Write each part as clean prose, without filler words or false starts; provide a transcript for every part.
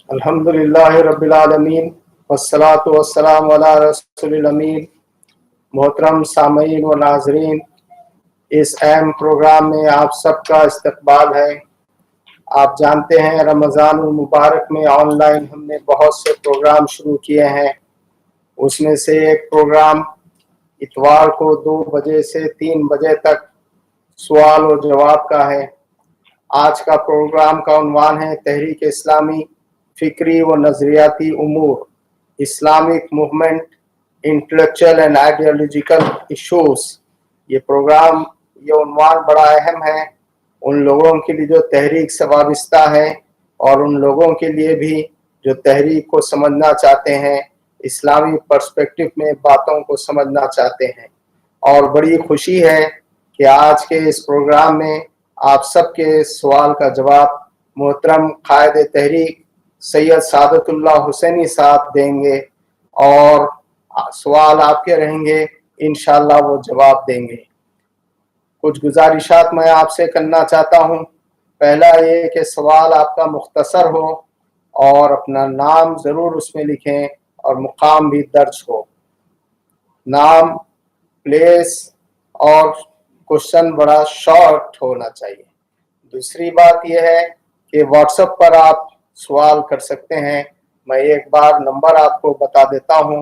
الحمدللہ رب العالمین والصلاة والسلام علی رسول الامین۔ محترم سامعین و ناظرین، اس اہم پروگرام میں آپ سب کا استقبال ہے۔ آپ جانتے ہیں رمضان المبارک میں آن لائن ہم نے بہت سے پروگرام شروع کیے ہیں۔ اس میں سے ایک پروگرام اتوار کو 2 بجے سے 3 بجے تک سوال و جواب کا ہے۔ آج کا پروگرام کا عنوان ہے تحریک اسلامی، فکری و نظریاتی امور، Islamic movement, intellectual and ideological issues. یہ عنوان بڑا اہم ہے ان لوگوں کے لیے جو تحریک سے وابستہ ہیں اور ان لوگوں کے لیے بھی جو تحریک کو سمجھنا چاہتے ہیں، اسلامی پرسپیکٹو میں باتوں کو سمجھنا چاہتے ہیں۔ اور بڑی خوشی ہے کہ آج کے اس پروگرام میں آپ سب کے سوال کا جواب محترم قائد تحریک سید سعادت اللہ حسینی صاحب دیں گے، اور سوال آپ کے رہیں گے، انشاءاللہ وہ جواب دیں گے۔ کچھ گزارشات میں آپ سے کرنا چاہتا ہوں۔ پہلا یہ کہ سوال آپ کا مختصر ہو اور اپنا نام ضرور اس میں لکھیں اور مقام بھی درج ہو۔ نام، پلیس اور کوشچن بڑا شارٹ ہونا چاہیے۔ دوسری بات یہ ہے کہ واٹس ایپ پر آپ سوال کر سکتے ہیں۔ میں ایک بار نمبر آپ کو بتا دیتا ہوں،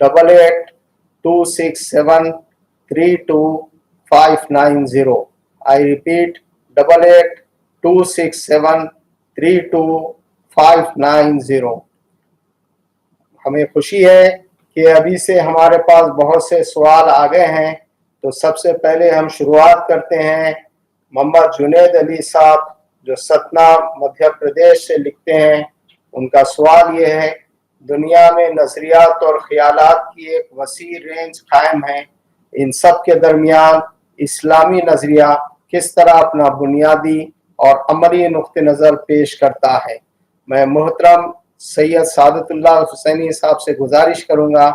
8826732590۔ I repeat 8826732590۔ ہمیں خوشی ہے کہ ابھی سے ہمارے پاس بہت سے سوال آ گئے ہیں، تو سب سے پہلے ہم شروعات کرتے ہیں محمد جنید علی صاحب جو ستنا مدھیہ پردیش سے لکھتے ہیں۔ ان کا سوال یہ ہے، دنیا میں نظریات اور خیالات کی ایک وسیع رینج قائم ہے، ان سب کے درمیان اسلامی نظریہ کس طرح اپنا بنیادی اور عملی نقطہ نظر پیش کرتا ہے؟ میں محترم سید سعادت اللہ حسینی صاحب سے گزارش کروں گا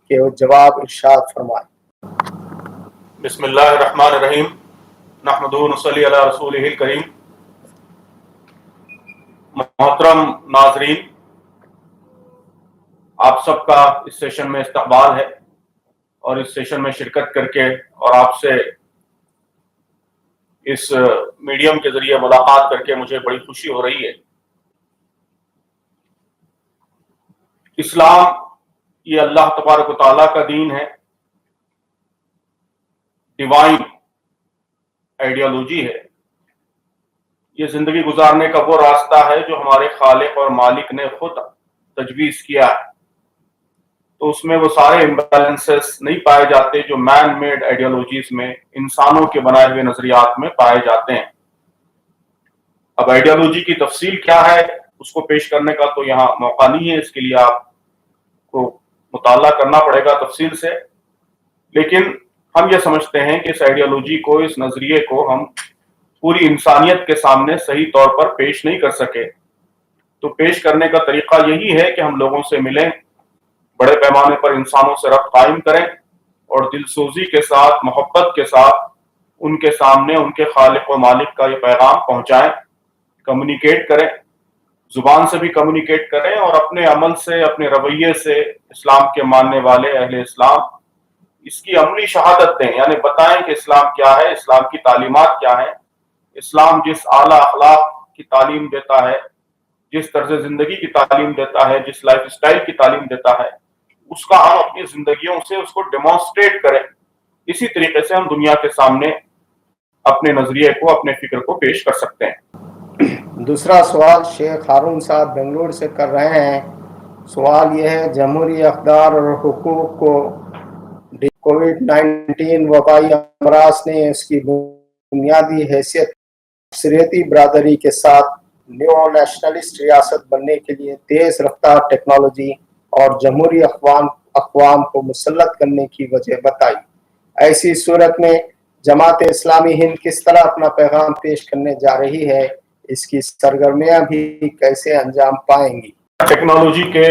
کہ وہ جواب ارشاد فرمائیں۔ بسم اللہ الرحمن الرحیم، نحمدہ ونصلی علی رسولہ الکریم۔ محترم ناظرین، آپ سب کا اس سیشن میں استقبال ہے، اور اس سیشن میں شرکت کر کے اور آپ سے اس میڈیم کے ذریعے ملاقات کر کے مجھے بڑی خوشی ہو رہی ہے۔ اسلام یہ اللہ تبارک و تعالیٰ کا دین ہے، ڈیوائن آئیڈیالوجی ہے۔ یہ زندگی گزارنے کا وہ راستہ ہے جو ہمارے خالق اور مالک نے خود تجویز کیا ہے۔ تو اس میں وہ سارے امبیلنسز نہیں پائے جاتے جو مین میڈ آئیڈیالوجیز میں، انسانوں کے بنائے ہوئے نظریات میں پائے جاتے ہیں۔ اب آئیڈیالوجی کی تفصیل کیا ہے اس کو پیش کرنے کا تو یہاں موقع نہیں ہے، اس کے لیے آپ کو مطالعہ کرنا پڑے گا تفصیل سے۔ لیکن ہم یہ سمجھتے ہیں کہ اس آئیڈیالوجی کو، اس نظریے کو ہم پوری انسانیت کے سامنے صحیح طور پر پیش نہیں کر سکے، تو پیش کرنے کا طریقہ یہی ہے کہ ہم لوگوں سے ملیں، بڑے پیمانے پر انسانوں سے ربط قائم کریں، اور دل سوزی کے ساتھ، محبت کے ساتھ ان کے سامنے ان کے خالق و مالک کا یہ پیغام پہنچائیں، کمیونیکیٹ کریں، زبان سے بھی کمیونیکیٹ کریں، اور اپنے عمل سے، اپنے رویے سے اسلام کے ماننے والے اہل اسلام اس کی عملی شہادت دیں، یعنی بتائیں کہ اسلام کیا ہے، اسلام کی تعلیمات کیا ہیں، اسلام جس اعلیٰ اخلاق کی تعلیم دیتا ہے، جس طرز زندگی کی تعلیم دیتا ہے، جس لائف اسٹائل کی تعلیم دیتا ہے، اس کا ہم اپنی زندگیوں سے اس کو ڈیمانسٹریٹ کریں۔ اسی طریقے سے ہم دنیا کے سامنے اپنے نظریے کو، اپنے فکر کو پیش کر سکتے ہیں۔ دوسرا سوال شیخ ہارون صاحب بنگلور سے کر رہے ہیں۔ سوال یہ ہے، جمہوری اقدار اور حقوق کو کووڈ-19 وبائی امراض نے اس کی بنیادی حیثیت اکثریتی برادری کے ساتھ نیو نیشنلسٹ ریاست بننے کے لیے تیز رفتار ٹیکنالوجی اور جمہوری اقوام کو مسلط کرنے کی وجہ بتائی۔ ایسی صورت میں جماعت اسلامی ہند کس طرح اپنا پیغام پیش کرنے جا رہی ہے؟ اس کی سرگرمیاں بھی کیسے انجام پائیں گی؟ ٹیکنالوجی کے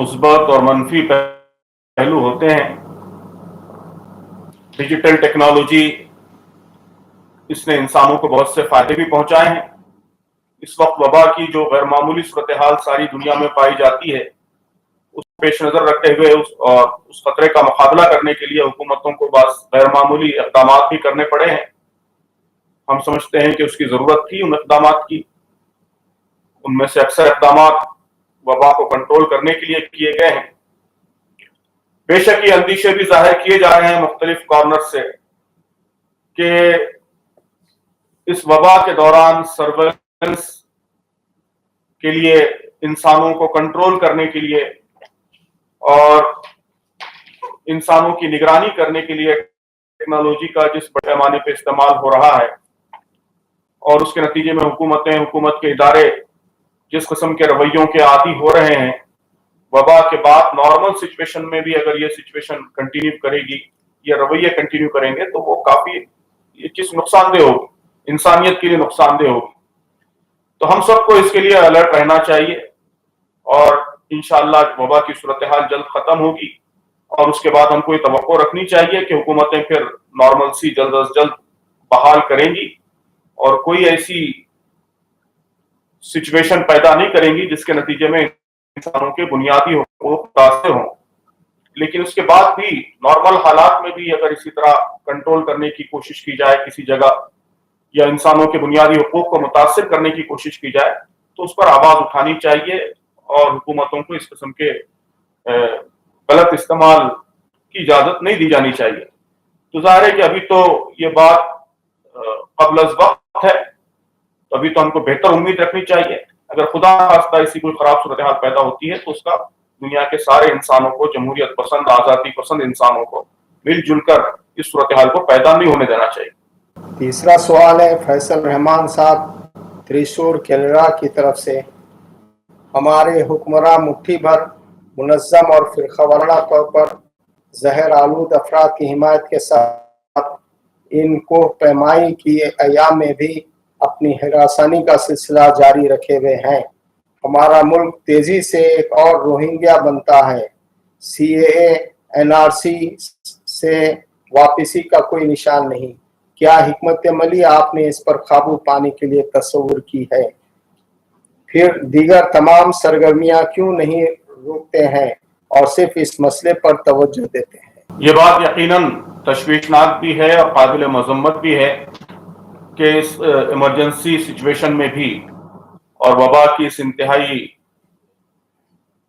مثبت اور منفی پہلو ہوتے ہیں۔ ڈیجیٹل ٹیکنالوجی اس نے انسانوں کو بہت سے فائدے بھی پہنچائے ہیں، اس وقت وبا کی جو غیر معمولی صورتحال ساری دنیا میں پائی جاتی ہے، اس پیش نظر رکھتے ہوئے اس خطرے کا مقابلہ کرنے کے لیے حکومتوں کو بعض غیر معمولی اقدامات بھی کرنے پڑے ہیں۔ ہم سمجھتے ہیں کہ اس کی ضرورت تھی ان اقدامات کی۔ ان میں سے اکثر اقدامات وبا کو کنٹرول کرنے کے لیے کیے گئے ہیں۔ بے شک یہ اندیشے بھی ظاہر کیے جا رہے ہیں مختلف کارنر سے کہ اس وبا کے دوران سرویلنس کے لیے، انسانوں کو کنٹرول کرنے کے لیے اور انسانوں کی نگرانی کرنے کے لیے ٹیکنالوجی کا جس بڑے پیمانے پہ استعمال ہو رہا ہے، اور اس کے نتیجے میں حکومت کے ادارے جس قسم کے رویوں کے عادی ہو رہے ہیں، وبا کے بعد نارمل سچویشن میں بھی اگر یہ سچویشن کنٹینیو کرے گی، یہ رویے کنٹینیو کریں گے تو وہ کافی یہ چیز نقصان دہ ہوگی، انسانیت کے لیے نقصان دہ ہوگی۔ تو ہم سب کو اس کے لیے الرٹ رہنا چاہیے، اور انشاءاللہ وبا کی صورتحال جلد ختم ہوگی، اور اس کے بعد ہم کو یہ توقع رکھنی چاہیے کہ حکومتیں پھر نارمل سی جلد از جلد بحال کریں گی، اور کوئی ایسی سچویشن پیدا نہیں کریں گی جس کے نتیجے میں انسانوں کے بنیادی حقوق متاثر ہوں۔ لیکن اس کے بعد بھی نارمل حالات میں بھی اگر اسی طرح کنٹرول کرنے کی کوشش کی جائے کسی جگہ، یا انسانوں کے بنیادی حقوق کو متاثر کرنے کی کوشش کی جائے، تو اس پر آواز اٹھانی چاہیے، اور حکومتوں کو اس قسم کے غلط استعمال کی اجازت نہیں دی جانی چاہیے۔ تو ظاہر ہے کہ ابھی تو یہ بات قبل از وقت ہے، تو ابھی تو ہم کو بہتر امید رکھنی چاہیے۔ اگر خدا خواستہ ایسی کوئی خراب صورتحال پیدا ہوتی ہے تو اس کا دنیا کے سارے انسانوں کو، جمہوریت پسند، آزادی پسند انسانوں کو مل جل کر اس صورتحال کو پیدا نہیں ہونے دینا چاہیے۔ تیسرا سوال ہے فیصل رحمان صاحب تریسور کیرلا کی طرف سے۔ ہمارے حکمراں مٹھی بھر منظم اور فرقہ وارانہ طور پر زہر آلود افراد کی حمایت کے ساتھ ان کوہ پیمائی کی ایام میں بھی اپنی ہراسانی کا سلسلہ جاری رکھے ہوئے ہیں۔ ہمارا ملک تیزی سے ایک اور روہنگیا بنتا ہے۔ CAA NRC سے واپسی کا کوئی نشان نہیں۔ کیا حکمت عملی آپ نے اس پر قابو پانے کے لیے تصور کی ہے؟ پھر دیگر تمام سرگرمیاں کیوں نہیں روکتے ہیں اور صرف اس مسئلے پر توجہ دیتے ہیں؟ یہ بات یقیناً تشویشناک بھی ہے اور قابل مذمت بھی ہے کہ اس ایمرجنسی سچویشن میں بھی اور وبا کی اس انتہائی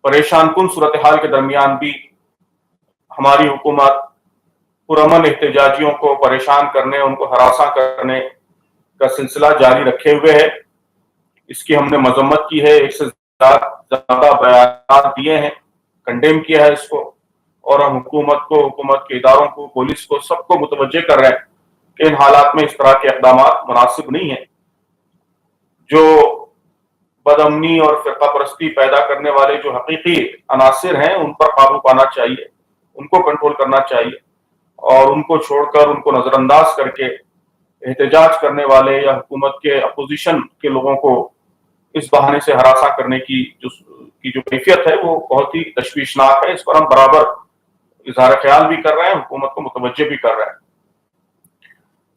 پریشان کن صورتحال کے درمیان بھی ہماری حکومت پرامن احتجاجیوں کو پریشان کرنے، ان کو ہراساں کرنے کا سلسلہ جاری رکھے ہوئے ہے۔ اس کی ہم نے مذمت کی ہے، ایک سے زیادہ بیانات دیے ہیں، کنڈیم کیا ہے اس کو، اور ہم حکومت کے اداروں کو، پولیس کو، سب کو متوجہ کر رہے ہیں کہ ان حالات میں اس طرح کے اقدامات مناسب نہیں ہیں۔ جو بد امنی اور فرقہ پرستی پیدا کرنے والے جو حقیقی عناصر ہیں ان پر قابو پانا چاہیے، ان کو کنٹرول کرنا چاہیے، اور ان کو چھوڑ کر، ان کو نظر انداز کر کے احتجاج کرنے والے یا حکومت کے اپوزیشن کے لوگوں کو اس بہانے سے ہراساں کرنے کی جو کیفیت ہے وہ بہت ہی تشویشناک ہے۔ اس پر ہم برابر اظہار خیال بھی کر رہے ہیں، حکومت کو متوجہ بھی کر رہے ہیں۔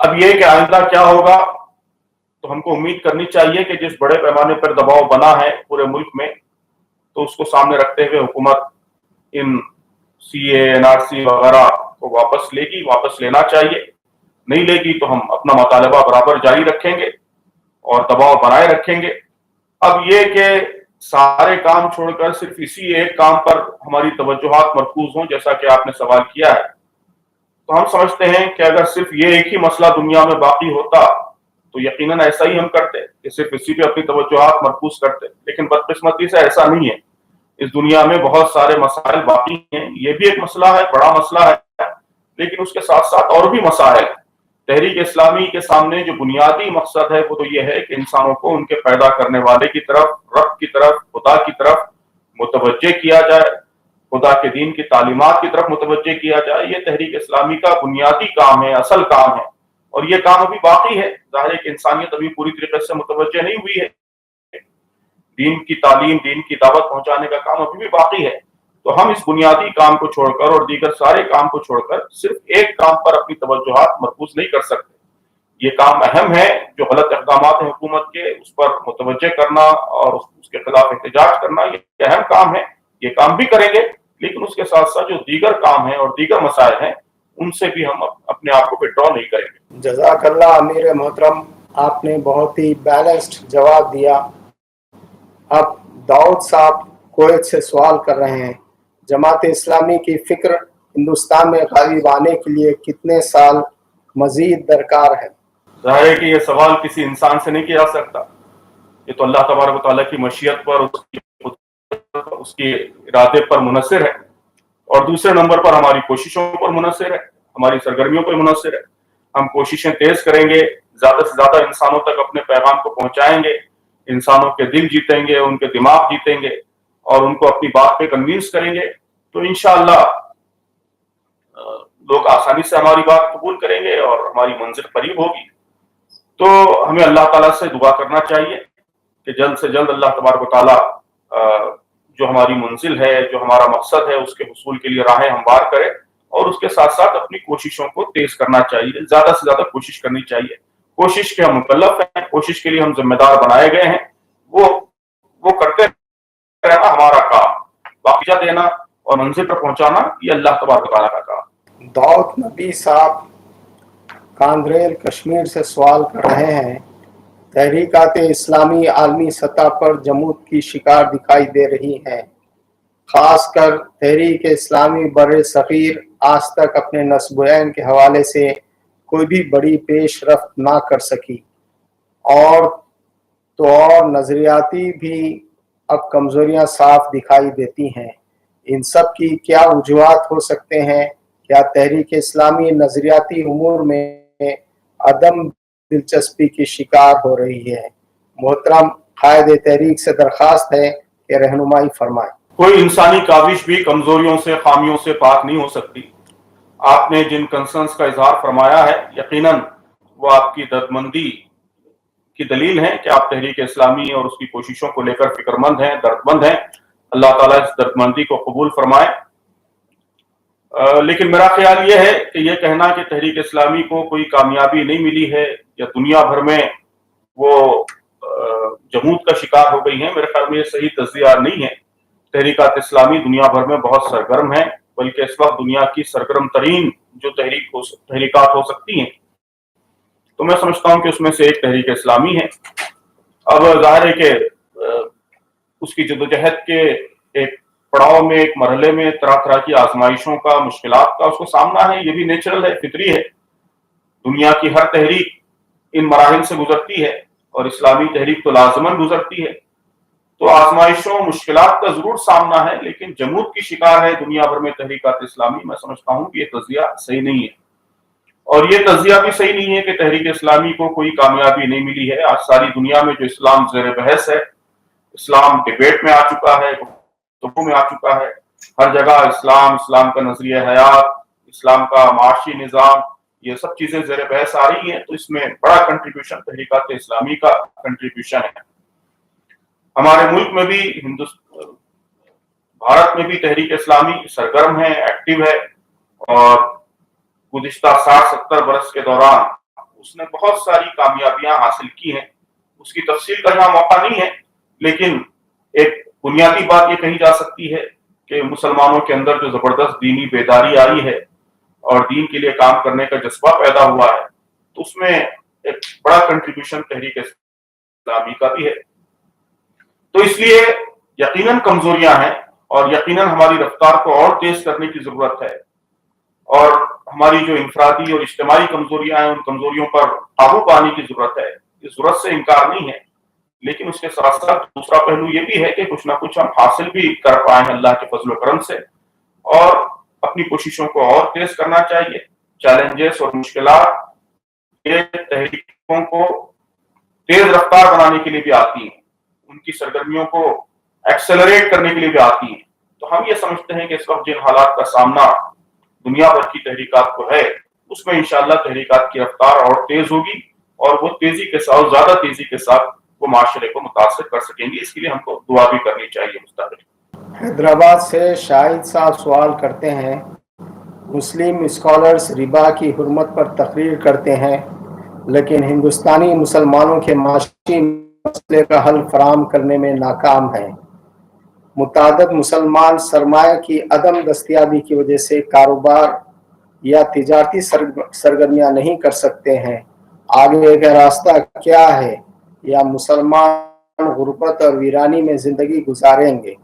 اب یہ کہ آئندہ کیا ہوگا، تو ہم کو امید کرنی چاہیے کہ جس بڑے پیمانے پر دباؤ بنا ہے پورے ملک میں، تو اس کو سامنے رکھتے ہوئے حکومت ان CAA NRC وغیرہ کو واپس لے گی، واپس لینا چاہیے۔ نہیں لے گی تو ہم اپنا مطالبہ برابر جاری رکھیں گے اور دباؤ بنائے رکھیں گے۔ اب یہ کہ سارے کام چھوڑ کر صرف اسی ایک کام پر ہماری توجہات مرکوز ہوں، جیسا کہ آپ نے سوال کیا ہے، تو ہم سمجھتے ہیں کہ اگر صرف یہ ایک ہی مسئلہ دنیا میں باقی ہوتا تو یقیناً ایسا ہی ہم کرتے کہ صرف اسی پہ اپنی توجہات مرکوز کرتے، لیکن بدقسمتی سے ایسا نہیں ہے۔ اس دنیا میں بہت سارے مسائل باقی ہیں، یہ بھی ایک مسئلہ ہے، بڑا مسئلہ ہے، لیکن اس کے ساتھ ساتھ اور بھی مسائل ہیں۔ تحریک اسلامی کے سامنے جو بنیادی مقصد ہے وہ تو یہ ہے کہ انسانوں کو ان کے پیدا کرنے والے کی طرف، رب کی طرف، خدا کی طرف متوجہ کیا جائے، خدا کے دین کی تعلیمات کی طرف متوجہ کیا جائے۔ یہ تحریک اسلامی کا بنیادی کام ہے، اصل کام ہے، اور یہ کام ابھی باقی ہے۔ ظاہر ہے کہ انسانیت ابھی پوری طریقے سے متوجہ نہیں ہوئی ہے۔ دین کی تعلیم، دین کی دعوت پہنچانے کا کام ابھی بھی باقی ہے۔ تو ہم اس بنیادی کام کو چھوڑ کر اور دیگر سارے کام کو چھوڑ کر صرف ایک کام پر اپنی توجہات مرکوز نہیں کر سکتے۔ یہ کام اہم ہے، جو غلط اقدامات ہیں حکومت کے اس پر متوجہ کرنا اور اس کے خلاف احتجاج کرنا، یہ اہم کام ہے، یہ کام بھی کریں گے، لیکن اس کے ساتھ ساتھ جو دیگر کام ہیں اور دیگر مسائل ہیں ان سے بھی ہم اپنے آپ کو وڈرا نہیں کریں گے۔ جزاک اللہ امیر محترم، آپ نے بہت ہی بیلنسڈ جواب دیا۔ اب داؤد صاحب کویت سے سوال کر رہے ہیں، جماعت اسلامی کی فکر ہندوستان میں غالب آنے کے لیے کتنے سال مزید درکار ہے؟ ظاہر ہے کہ یہ سوال کسی انسان سے نہیں کیا جا سکتا، یہ تو اللہ تبارک و تعالیٰ کی مشیت پر، اس کی ارادے پر منحصر ہے، اور دوسرے نمبر پر ہماری کوششوں پر منحصر ہے، ہماری سرگرمیوں پر منحصر ہے۔ ہم کوششیں تیز کریں گے، زیادہ سے زیادہ انسانوں تک اپنے پیغام کو پہنچائیں گے، انسانوں کے دل جیتیں گے، ان کے دماغ جیتیں گے اور ان کو اپنی بات پہ کنوینس کریں گے، تو انشاءاللہ لوگ آسانی سے ہماری بات قبول کریں گے اور ہماری منزل قریب ہوگی۔ تو ہمیں اللہ تعالیٰ سے دعا کرنا چاہیے کہ جلد سے جلد اللہ تبارک و تعالیٰ جو ہماری منزل ہے، جو ہمارا مقصد ہے، اس کے حصول کے لیے راہیں ہموار کرے، اور اس کے ساتھ ساتھ اپنی کوششوں کو تیز کرنا چاہیے، زیادہ سے زیادہ کوشش کرنی چاہیے۔ کوشش کے ہم مکلف ہیں، کوشش کے لیے ہم ذمہ دار بنائے گئے ہیں، وہ کرتے رہنا ہمارا کام، باقیہ دینا اور منزل پر پہنچانا یہ اللہ تبارک و تعالیٰ کا کام۔ داؤد نبی صاحب کاندریل کشمیر سے سوال کر رہے ہیں، تحریکات اسلامی عالمی سطح پر جمود کی شکار دکھائی دے رہی ہیں، خاص کر تحریک اسلامی بر صغیر آج تک اپنے نصب عین کے حوالے سے کوئی بھی بڑی پیش رفت نہ کر سکی، اور نظریاتی بھی اب کمزوریاں صاف دکھائی دیتی ہیں۔ ان سب کی کیا وجوہات ہو سکتے ہیں؟ کیا تحریک اسلامی نظریاتی امور میں عدم دلچسپی کی شکار ہو رہی ہے؟ محترم قائد تحریک سے درخواست ہے کہ رہنمائی فرمائیں۔ کوئی انسانی کاوش بھی کمزوریوں سے، خامیوں سے پاک نہیں ہو سکتی۔ آپ نے جن کنسرنز کا اظہار فرمایا ہے، یقیناً وہ آپ کی دردمندی کی دلیل ہے کہ آپ تحریک اسلامی اور اس کی کوششوں کو لے کر فکر مند ہیں، درد مند ہیں۔ اللہ تعالیٰ اس دردمندی کو قبول فرمائے۔ لیکن میرا خیال یہ ہے کہ یہ کہنا کہ تحریک اسلامی کو کوئی کامیابی نہیں ملی ہے یا دنیا بھر میں وہ جمود کا شکار ہو گئی ہیں، میرے خیال میں یہ صحیح تجزیہ نہیں ہے۔ تحریکات اسلامی دنیا بھر میں بہت سرگرم ہیں، بلکہ اس وقت دنیا کی سرگرم ترین جو تحریکات ہو سکتی ہیں، تو میں سمجھتا ہوں کہ اس میں سے ایک تحریک اسلامی ہے۔ اب ظاہر ہے کہ اس کی جدوجہد کے ایک پڑاؤ میں، ایک مرحلے میں طرح طرح کی آزمائشوں کا، مشکلات کا اس کو سامنا ہے، یہ بھی نیچرل ہے، فطری ہے۔ دنیا کی ہر تحریک ان مراحل سے گزرتی ہے اور اسلامی تحریک تو لازماً گزرتی ہے، تو آزمائشوں، مشکلات کا ضرور سامنا ہے، لیکن جمود کی شکار ہے دنیا بھر میں تحریکات اسلامی۔ میں سمجھتا ہوں کہ یہ تجزیہ صحیح نہیں ہے، اور یہ تجزیہ بھی صحیح نہیں ہے کہ تحریک اسلامی کو کوئی کامیابی نہیں ملی ہے۔ آج ساری دنیا میں جو اسلام زیر بحث ہے، اسلام ڈیبیٹ میں آ چکا ہے، گفتگو میں آ چکا ہے، ہر جگہ اسلام کا نظریہ حیات، اسلام کا معاشی نظام، یہ سب چیزیں زیر بحث آ رہی ہیں، تو اس میں بڑا کنٹریبیوشن تحریکات اسلامی کا کنٹریبیوشن ہے۔ ہمارے ملک میں بھی، بھارت میں بھی تحریک اسلامی سرگرم ہے، ایکٹیو ہے، اور گزشتہ 60-70 برس کے دوران اس نے بہت ساری کامیابیاں حاصل کی ہیں۔ اس کی تفصیل کا یہاں موقع نہیں ہے، لیکن ایک بنیادی بات یہ کہی جا سکتی ہے کہ مسلمانوں کے اندر جو زبردست دینی بیداری آئی ہے اور دین کے لیے کام کرنے کا جذبہ پیدا ہوا ہے، تو اس میں ایک بڑا کنٹریبیوشن تحریک اسلامی کا بھی ہے۔ تو اس لیے یقیناً کمزوریاں ہیں، اور یقیناً ہماری رفتار کو اور تیز کرنے کی ضرورت ہے، اور ہماری جو انفرادی اور اجتماعی کمزوریاں ہیں ان کمزوریوں پر قابو پانے کی ضرورت ہے، اس ضرورت سے انکار نہیں ہے۔ لیکن اس کے ساتھ ساتھ دوسرا پہلو یہ بھی ہے کہ کچھ نہ کچھ ہم حاصل بھی کر پائیں اللہ کے فضل و کرم سے، اور اپنی کوششوں کو اور تیز کرنا چاہیے۔ چیلنجز اور مشکلات یہ تحریکوں کو تیز رفتار بنانے کے لیے بھی آتی ہیں، ان کی سرگرمیوں کو ایکسلریٹ کرنے کے لیے بھی آتی ہیں۔ تو ہم یہ سمجھتے ہیں کہ اس وقت جن حالات کا سامنا دنیا بھر کی تحریکات کو ہے، اس میں انشاءاللہ تحریکات کی رفتار اور تیز ہوگی، اور وہ تیزی کے ساتھ، زیادہ تیزی کے ساتھ وہ معاشرے کو متاثر کر سکیں گی۔ اس کے لیے ہم کو دعا بھی کرنی چاہیے مستقبل۔ حیدرآباد سے شاہد صاحب سوال کرتے ہیں، مسلم اسکالرز ربا کی حرمت پر تقریر کرتے ہیں، لیکن ہندوستانی مسلمانوں کے معاشی مسئلے کا حل فراہم کرنے میں ناکام ہے۔ متعدد مسلمان سرمایہ کی عدم دستیابی کی وجہ سے کاروبار یا تجارتی سرگرمیاں نہیں کر سکتے ہیں۔ آگے کا راستہ کیا ہے؟ یا مسلمان غربت اور ویرانی میں زندگی گزاریں گے؟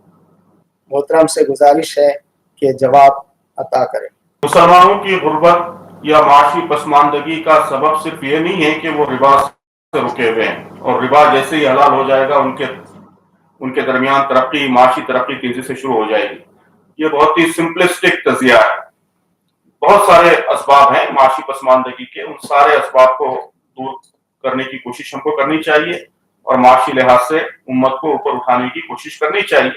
محترم سے گزارش ہے کہ جواب عطا کریں۔ مسلمانوں کی غربت یا معاشی پسماندگی کا سبب صرف یہ نہیں ہے کہ وہ ربا سے رکے ہوئے ہیں اور ربا جیسے ہی حلال ہو جائے گا ان کے درمیان ترقی، معاشی ترقی تیزی سے شروع ہو جائے گی۔ یہ بہت ہی سمپلسٹک تجزیہ ہے۔ بہت سارے اسباب ہیں معاشی پسماندگی کے، ان سارے اسباب کو دور کرنے کی کوشش ہم کو کرنی چاہیے اور معاشی لحاظ سے امت کو اوپر اٹھانے کی کوشش کرنی چاہیے۔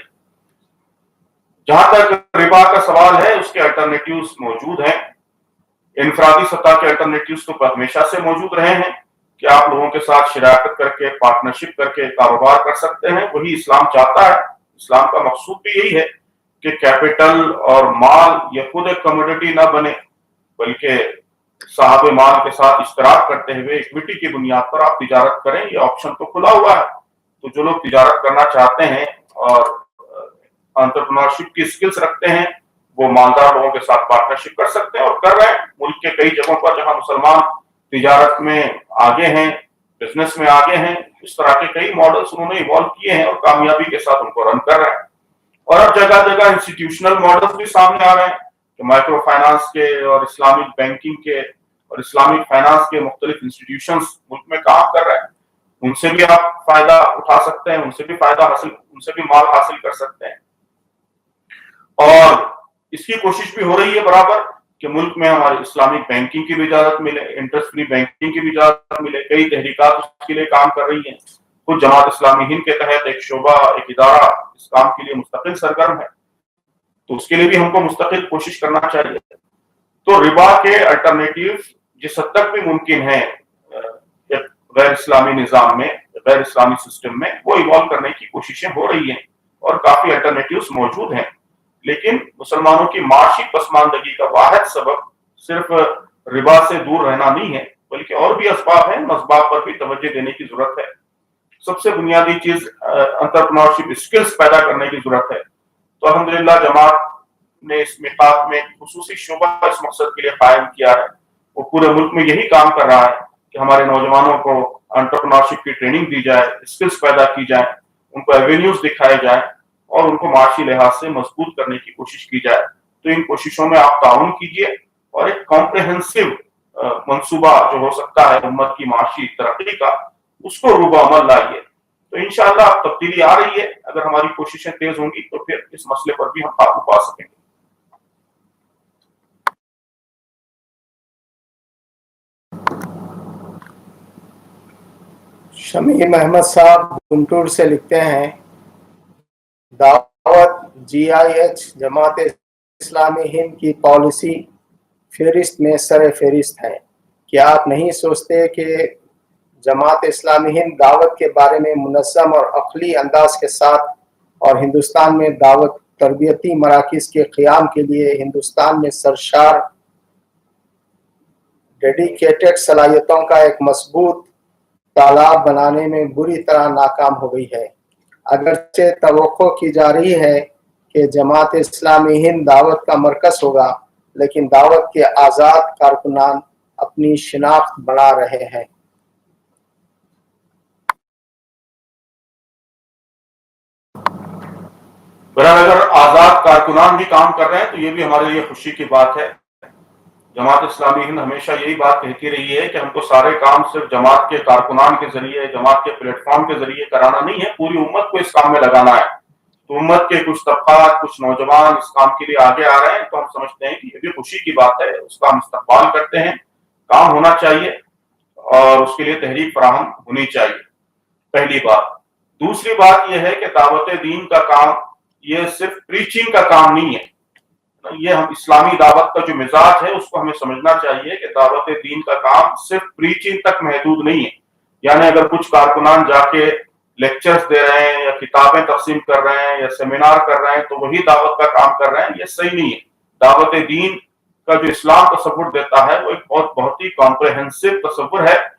جہاں تک ربا کا سوال ہے، اس کے الٹرنیٹیوز موجود ہیں۔ انفرادی سطح کے الٹرنیٹیوز تو ہمیشہ سے موجود رہے ہیں کہ آپ لوگوں کے ساتھ شراکت کر کے، پارٹنرشپ کر کے کاروبار کر سکتے ہیں۔ وہی اسلام چاہتا ہے۔ اسلام کا مقصود بھی یہی ہے کہ کیپٹل اور مال یہ خود ایک کموڈٹی نہ بنے، بلکہ صاحب مال کے ساتھ اشتراک کرتے ہوئے ایکویٹی کی بنیاد پر آپ تجارت کریں۔ یہ آپشن تو کھلا ہوا ہے۔ تو جو لوگ تجارت کرنا چاہتے ہیں اور انٹرپرینورشپ کی سکلز رکھتے ہیں، وہ مالدار لوگوں کے ساتھ پارٹنرشپ کر سکتے ہیں اور کر رہے ہیں۔ ملک کے کئی جگہوں پر جہاں مسلمان تجارت میں آگے ہیں، بزنس میں آگے ہیں، اس طرح کے کئی ماڈلز انہوں نے ایوالو کیے ہیں اور کامیابی کے ساتھ ان کو رن کر رہے ہیں۔ اور اب جگہ جگہ انسٹیٹیوشنل ماڈلز بھی سامنے آ رہے ہیں کہ مائکرو فائنانس کے اور اسلامک بینکنگ کے اور اسلامک فائنانس کے مختلف انسٹیٹیوشنز ملک میں کام کر رہے ہیں۔ ان سے بھی آپ فائدہ اٹھا سکتے ہیں، ان سے بھی مال حاصل کر سکتے ہیں۔ اور اس کی کوشش بھی ہو رہی ہے برابر کہ ملک میں ہماری اسلامک بینکنگ کی بھی اجازت ملے، انٹرسٹ فری بینکنگ کی بھی اجازت ملے۔ کئی تحریکات اس کے لیے کام کر رہی ہیں۔ خود جماعت اسلامی ہند کے تحت ایک شعبہ، ایک ادارہ اس کام کے لیے مستقل سرگرم ہے، تو اس کے لیے بھی ہم کو مستقل کوشش کرنا چاہیے۔ تو ربا کے الٹرنیٹیو جس حد تک بھی ممکن ہے ایک غیر اسلامی نظام میں، غیر اسلامی سسٹم میں، وہ ایوالو کرنے کی کوششیں ہو رہی ہیں اور کافی الٹرنیٹیوز موجود ہیں۔ لیکن مسلمانوں کی معاشی پسماندگی کا واحد سبب صرف ربا سے دور رہنا نہیں ہے، بلکہ اور بھی اسباب ہیں۔ ان اسباب پر بھی توجہ دینے کی ضرورت ہے۔ سب سے بنیادی چیز انٹرپرینورشپ اسکلز پیدا کرنے کی ضرورت ہے۔ تو الحمدللہ جماعت نے اس میقات میں خصوصی شعبہ اس مقصد کے لیے قائم کیا ہے۔ وہ پورے ملک میں یہی کام کر رہا ہے کہ ہمارے نوجوانوں کو انٹرپرینورشپ کی ٹریننگ دی جائے، اسکلز پیدا کی جائیں، ان کو ایوینیوز دکھائے جائیں اور ان کو معاشی لحاظ سے مضبوط کرنے کی کوشش کی جائے۔ تو ان کوششوں میں آپ تعاون کیجیے اور ایک کمپریہنسو منصوبہ جو ہو سکتا ہے امت کی معاشی ترقی کا، اس کو روبہ عمل لائیے۔ تو انشاءاللہ اب تبدیلی آ رہی ہے۔ اگر ہماری کوششیں تیز ہوں گی تو پھر اس مسئلے پر بھی ہم قابو پا سکیں گے۔ شمیم احمد صاحب گنٹور سے لکھتے ہیں، دعوت GIH جماعت اسلامی ہند کی پالیسی فہرست میں سر فہرست ہے۔ کیا آپ نہیں سوچتے کہ جماعت اسلامی ہند دعوت کے بارے میں منظم اور عقلی انداز کے ساتھ اور ہندوستان میں دعوت تربیتی مراکز کے قیام کے لیے ہندوستان میں سرشار ڈیڈیکیٹڈ صلاحیتوں کا ایک مضبوط تالاب بنانے میں بری طرح ناکام ہو گئی ہے؟ اگرچہ توقع کی جا رہی ہے کہ جماعت اسلامی ہند دعوت کا مرکز ہوگا، لیکن دعوت کے آزاد کارکنان اپنی شناخت بڑھا رہے ہیں۔ اگر آزاد کارکنان بھی کام کر رہے ہیں تو یہ بھی ہمارے لیے خوشی کی بات ہے۔ جماعت اسلامی ہند ہمیشہ یہی بات کہتی رہی ہے کہ ہم کو سارے کام صرف جماعت کے کارکنان کے ذریعے، جماعت کے پلیٹ فارم کے ذریعے کرانا نہیں ہے، پوری امت کو اس کام میں لگانا ہے۔ تو امت کے کچھ طبقات، کچھ نوجوان اس کام کے لیے آگے آ رہے ہیں تو ہم سمجھتے ہیں کہ یہ بھی خوشی کی بات ہے، اس کا ہم استقبال کرتے ہیں۔ کام ہونا چاہیے اور اس کے لیے تحریک فراہم ہونی چاہیے، پہلی بات۔ دوسری بات یہ ہے کہ دعوت دین کا کام یہ صرف پریچنگ کا کام نہیں ہے۔ یہ ہم اسلامی دعوت کا جو مزاج ہے اس کو ہمیں سمجھنا چاہیے کہ دعوت دین کا کام صرف پریچنگ تک محدود نہیں ہے۔ یعنی اگر کچھ کارکنان جا کے لیکچرز دے رہے ہیں یا کتابیں تقسیم کر رہے ہیں یا سیمینار کر رہے ہیں تو وہی دعوت کا کام کر رہے ہیں، یہ صحیح نہیں ہے۔ دعوت دین کا جو اسلام تصور دیتا ہے وہ ایک بہت ہی کمپریہنسو تصور ہے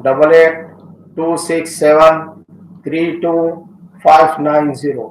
8826732590।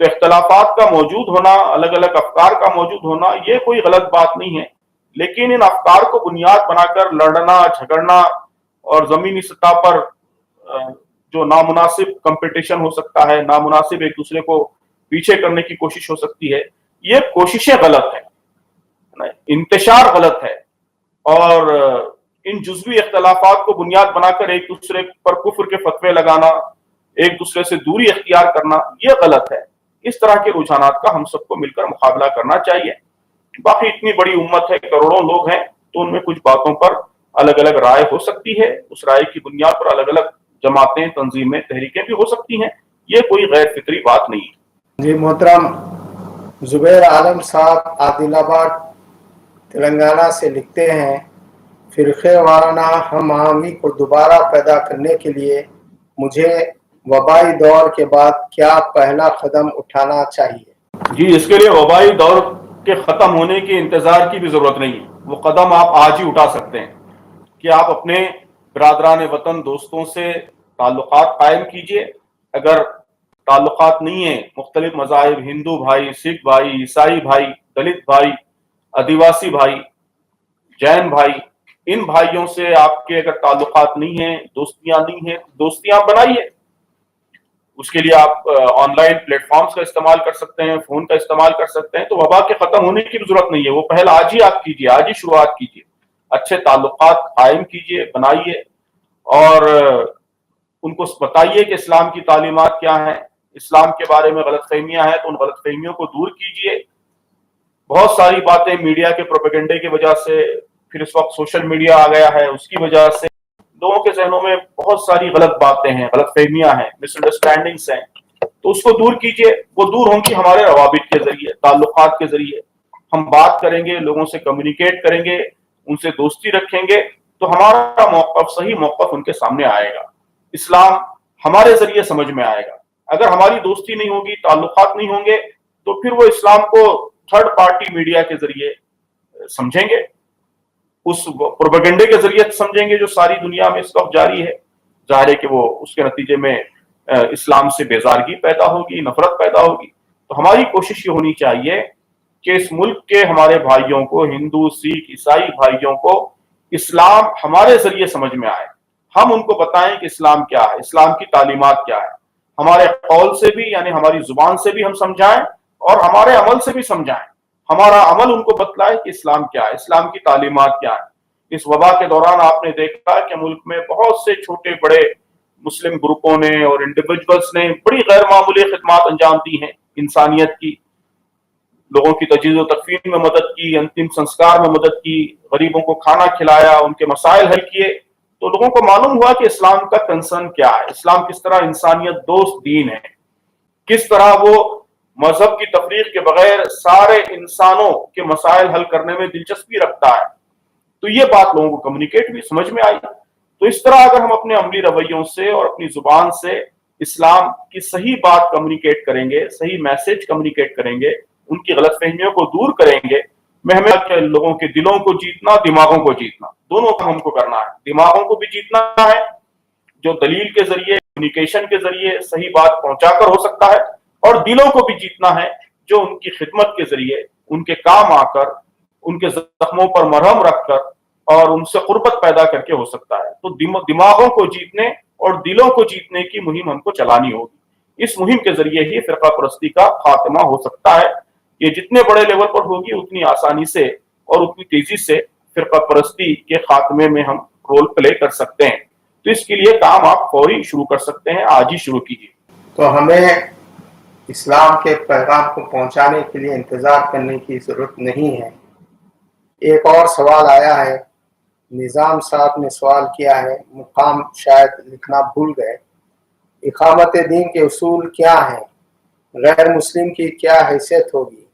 تو اختلافات کا موجود ہونا، الگ الگ افکار کا موجود ہونا، یہ کوئی غلط بات نہیں ہے، لیکن ان افکار کو بنیاد بنا کر لڑنا جھگڑنا اور زمینی سطح پر جو نامناسب کمپٹیشن ہو سکتا ہے، نامناسب ایک دوسرے کو پیچھے کرنے کی کوشش ہو سکتی ہے، یہ کوششیں غلط ہیں، انتشار غلط ہے، اور ان جزوی اختلافات کو بنیاد بنا کر ایک دوسرے پر کفر کے فتوے لگانا، ایک دوسرے سے دوری اختیار کرنا، یہ غلط ہے۔ اس طرح کے رجحانات کا ہم سب کو مل کر مقابلہ کرنا چاہیے۔ باقی اتنی بڑی امت ہے، کروڑوں لوگ ہیں، تو ان میں کچھ باتوں پر الگ الگ رائے ہو سکتی ہے، اس رائے کی بنیاد پر الگ الگ جماعتیں، تنظیمیں، تحریکیں بھی ہو سکتی ہیں، یہ کوئی غیر فطری بات نہیں ہے۔ جی محترم زبیر عالم صاحب عادل آباد تلنگانہ سے لکھتے ہیں، فرقے وارانہ ہم آہنگی کو دوبارہ پیدا کرنے کے لیے مجھے وبائی دور کے بعد کیا پہلا قدم اٹھانا چاہیے؟ جی، اس کے لیے وبائی دور کے ختم ہونے کے انتظار کی بھی ضرورت نہیں ہے، وہ قدم آپ آج ہی اٹھا سکتے ہیں کہ آپ اپنے برادران وطن، دوستوں سے تعلقات قائم کیجئے۔ اگر تعلقات نہیں ہیں، مختلف مذاہب، ہندو بھائی، سکھ بھائی، عیسائی بھائی، دلت بھائی، آدیواسی بھائی، جین بھائی، ان بھائیوں سے آپ کے اگر تعلقات نہیں ہیں، دوستیاں نہیں ہیں، دوستیاں بنائیے۔ اس کے لیے آپ آن لائن پلیٹ فارمز کا استعمال کر سکتے ہیں، فون کا استعمال کر سکتے ہیں، تو وبا کے ختم ہونے کی بھی ضرورت نہیں ہے، وہ پہل آج ہی آپ کیجئے، آج ہی شروعات کیجئے، اچھے تعلقات قائم کیجئے، بنائیے، اور ان کو بتائیے کہ اسلام کی تعلیمات کیا ہیں، اسلام کے بارے میں غلط فہمیاں ہیں تو ان غلط فہمیوں کو دور کیجئے۔ بہت ساری باتیں میڈیا کے پروپیگنڈے کی وجہ سے، پھر اس وقت سوشل میڈیا آ گیا ہے، اس کی وجہ سے لوگوں کے ذہنوں میں بہت ساری غلط باتیں ہیں، غلط فہمیاں ہیں، مس انڈرسٹینڈنگس ہیں، تو اس کو دور کیجئے۔ وہ دور ہوں گی ہمارے روابط کے ذریعے، تعلقات کے ذریعے، ہم بات کریں گے، لوگوں سے کمیونیکیٹ کریں گے، ان سے دوستی رکھیں گے، تو ہمارا موقف، صحیح موقف ان کے سامنے آئے گا، اسلام ہمارے ذریعے سمجھ میں آئے گا۔ اگر ہماری دوستی نہیں ہوگی، تعلقات نہیں ہوں گے، تو پھر وہ اسلام کو تھرڈ پارٹی میڈیا کے ذریعے سمجھیں گے، اس پروپیگنڈے کے ذریعے سمجھیں گے جو ساری دنیا میں اس وقت جاری ہے۔ ظاہر ہے کہ وہ اس کے نتیجے میں اسلام سے بیزارگی پیدا ہوگی، نفرت پیدا ہوگی۔ تو ہماری کوشش یہ ہونی چاہیے کہ اس ملک کے ہمارے بھائیوں کو، ہندو، سکھ، عیسائی بھائیوں کو اسلام ہمارے ذریعے سمجھ میں آئے، ہم ان کو بتائیں کہ اسلام کیا ہے، اسلام کی تعلیمات کیا ہے، ہمارے قول سے بھی، یعنی ہماری زبان سے بھی ہم سمجھائیں، اور ہمارے عمل سے بھی سمجھائیں، ہمارا عمل ان کو بتلائے کہ اسلام کیا ہے، اسلام کی تعلیمات کیا ہے۔ اس وبا کے دوران آپ نے دیکھا کہ ملک میں بہت سے چھوٹے بڑے مسلم گروپوں نے اور انڈیویجولز نے بڑی غیر معمولی خدمات انجام دی ہیں انسانیت کی، لوگوں کی تجہیز و تکفین میں مدد کی، انتم سنسکار میں مدد کی، غریبوں کو کھانا کھلایا، ان کے مسائل حل کیے، تو لوگوں کو معلوم ہوا کہ اسلام کا کنسرن کیا ہے، اسلام کس طرح انسانیت دوست دین ہے، کس طرح وہ مذہب کی تفریق کے بغیر سارے انسانوں کے مسائل حل کرنے میں دلچسپی رکھتا ہے۔ تو یہ بات لوگوں کو کمیونیکیٹ بھی سمجھ میں آئی۔ تو اس طرح اگر ہم اپنے عملی رویوں سے اور اپنی زبان سے اسلام کی صحیح بات کمیونیکیٹ کریں گے، صحیح میسج کمیونیکیٹ کریں گے، ان کی غلط فہمیوں کو دور کریں گے، ہمیں لوگوں کے دلوں کو جیتنا، دماغوں کو جیتنا، دونوں کام ہم کو کرنا ہے۔ دماغوں کو بھی جیتنا ہے، جو دلیل کے ذریعے، کمیونیکیشن کے ذریعے صحیح بات پہنچا کر ہو سکتا ہے، اور دلوں کو بھی جیتنا ہے، جو ان کی خدمت کے ذریعے، ان کے کام آ کر، ان کے زخموں پر مرہم رکھ کر اور ان سے قربت پیدا کر کے ہو سکتا ہے۔ تو دماغوں کو جیتنے اور دلوں کو جیتنے کی مہم ہم کو چلانی ہوگی۔ اس مہم کے ذریعے ہی فرقہ پرستی کا خاتمہ ہو سکتا ہے۔ یہ جتنے بڑے لیول پر ہوگی، اتنی آسانی سے اور اتنی تیزی سے فرقہ پرستی کے خاتمے میں ہم رول پلے کر سکتے ہیں۔ تو اس کے لیے کام آپ فوری شروع کر سکتے ہیں، آج ہی شروع کیجیے۔ تو ہمیں اسلام کے پیغام کو پہنچانے کے لیے انتظار کرنے کی ضرورت نہیں ہے۔ ایک اور سوال آیا ہے، نظام صاحب نے سوال کیا ہے، مقام شاید لکھنا بھول گئے، اقامت دین کے اصول کیا ہیں؟ غیر مسلم کی کیا حیثیت ہوگی؟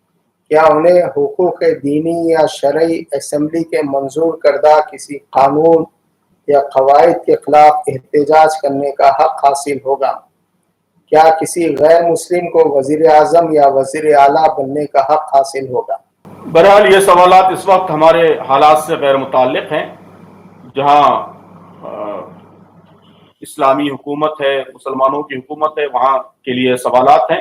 کیا انہیں حقوق دینی یا شرعی اسمبلی کے منظور کردہ کسی قانون یا قواعد کے خلاف احتجاج کرنے کا حق حاصل ہوگا؟ کیا کسی غیر مسلم کو وزیر اعظم یا وزیر اعلیٰ بننے کا حق حاصل ہوگا؟ بہرحال یہ سوالات اس وقت ہمارے حالات سے غیر متعلق ہیں، جہاں اسلامی حکومت ہے، مسلمانوں کی حکومت ہے، وہاں کے لیے سوالات ہیں۔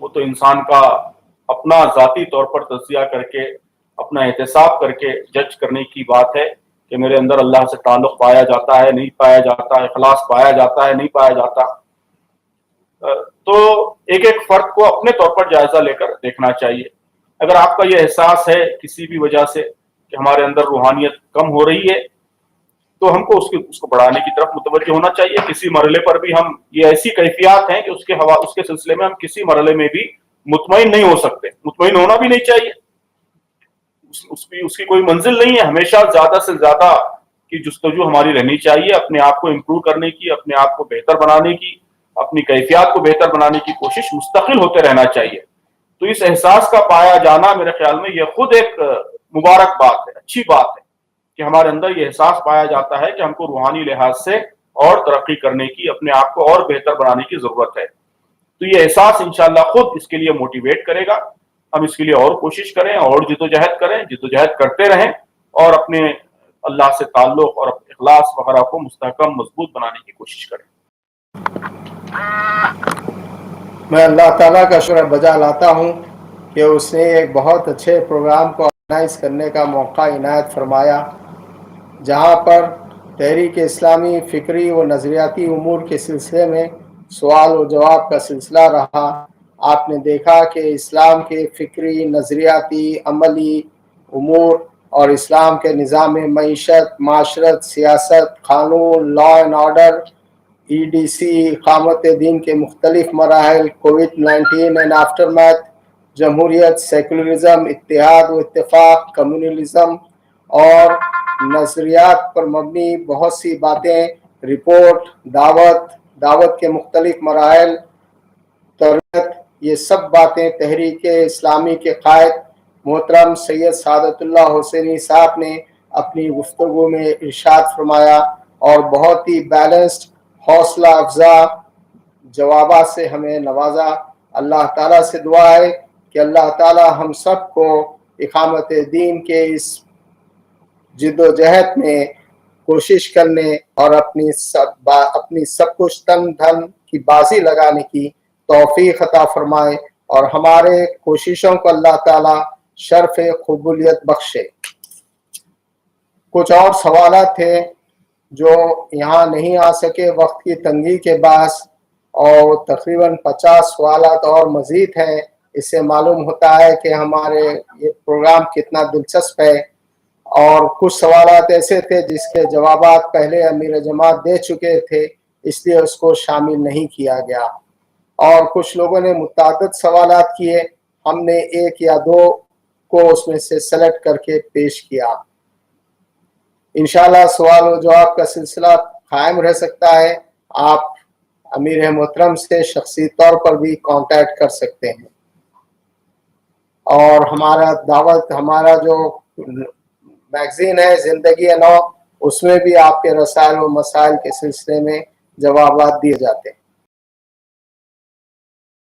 وہ تو انسان کا اپنا ذاتی طور پر تجزیہ کر کے اپنا احتساب کر کے جج کرنے کی بات ہے کہ میرے اندر اللہ سے تعلق پایا جاتا ہے نہیں پایا جاتا، اخلاص پایا جاتا ہے نہیں پایا جاتا۔ تو ایک ایک فرد کو اپنے طور پر جائزہ لے کر دیکھنا چاہیے۔ اگر آپ کا یہ احساس ہے کسی بھی وجہ سے کہ ہمارے اندر روحانیت کم ہو رہی ہے تو ہم کو اس کو بڑھانے کی طرف متوجہ ہونا چاہیے۔ کسی مرحلے پر بھی ہم یہ ایسی کیفیات ہیں کہ اس کے سلسلے میں ہم کسی مرحلے میں بھی مطمئن نہیں ہو سکتے، مطمئن ہونا بھی نہیں چاہیے۔ اس کی کوئی منزل نہیں ہے، ہمیشہ زیادہ سے زیادہ کی جستجو ہماری رہنی چاہیے، اپنے آپ کو امپروو کرنے کی، اپنے آپ کو بہتر بنانے کی، اپنی کیفیات کو بہتر بنانے کی کوشش مستقل ہوتے رہنا چاہیے۔ تو اس احساس کا پایا جانا میرے خیال میں یہ خود ایک مبارک بات ہے، اچھی بات ہے کہ ہمارے اندر یہ احساس پایا جاتا ہے کہ ہم کو روحانی لحاظ سے اور ترقی کرنے کی، اپنے آپ کو اور بہتر بنانے کی ضرورت ہے۔ تو یہ احساس انشاءاللہ خود اس کے لیے موٹیویٹ کرے گا، ہم اس کے لیے اور کوشش کریں اور جدوجہد کریں، جدوجہد کرتے رہیں اور اپنے اللہ سے تعلق اور اخلاص وغیرہ کو مستحکم مضبوط بنانے کی کوشش کریں۔ میں اللہ تعالیٰ کا شکر بجا لاتا ہوں کہ اس نے ایک بہت اچھے پروگرام کو آرگنائز کرنے کا موقع عنایت فرمایا، جہاں پر تحریک اسلامی فکری و نظریاتی امور کے سلسلے میں سوال و جواب کا سلسلہ رہا۔ آپ نے دیکھا کہ اسلام کے فکری، نظریاتی، عملی امور اور اسلام کے نظام معیشت، معاشرت، سیاست، قانون، لا اینڈ آرڈر، EDC، اقامت دین کے مختلف مراحل، کووڈ-19 اینڈ آفٹر میتھ، جمہوریت، سیکولرزم، اتحاد و اتفاق، کمیونلزم اور نظریات پر مبنی بہت سی باتیں، رپورٹ، دعوت کے مختلف مراحل، تربیت، یہ سب باتیں تحریک اسلامی کے قائد محترم سید سعادت اللہ حسینی صاحب نے اپنی گفتگو میں ارشاد فرمایا اور بہت ہی بیلنسڈ، حوصلہ افزا جوابات سے ہمیں نوازا۔ اللہ تعالیٰ سے دعا ہے کہ اللہ تعالیٰ ہم سب کو اقامت دین کے اس جد و جہد میں کوشش کرنے اور اپنی سب کچھ تن دھن کی بازی لگانے کی توفیق عطا فرمائے اور ہمارے کوششوں کو اللہ تعالیٰ شرف قبولیت بخشے۔ کچھ اور سوالات تھے جو یہاں نہیں آ سکے وقت کی تنگی کے باعث، اور تقریباً 50 سوالات اور مزید ہیں۔ اس سے معلوم ہوتا ہے کہ ہمارے یہ پروگرام کتنا دلچسپ ہے، اور کچھ سوالات ایسے تھے جس کے جوابات پہلے امیر جماعت دے چکے تھے، اس لیے اس کو شامل نہیں کیا گیا، اور کچھ لوگوں نے متعدد سوالات کیے، ہم نے ایک یا دو کو اس میں سے سلیکٹ کر کے پیش کیا۔ انشاءاللہ سوال و جواب کا سلسلہ قائم رہ سکتا ہے، آپ امیر محترم سے شخصی طور پر بھی کانٹیکٹ کر سکتے ہیں، اور ہمارا جو میگزین ہے زندگی نو، اس میں بھی آپ کے رسائل و مسائل کے سلسلے میں جوابات دیے جاتے ہیں۔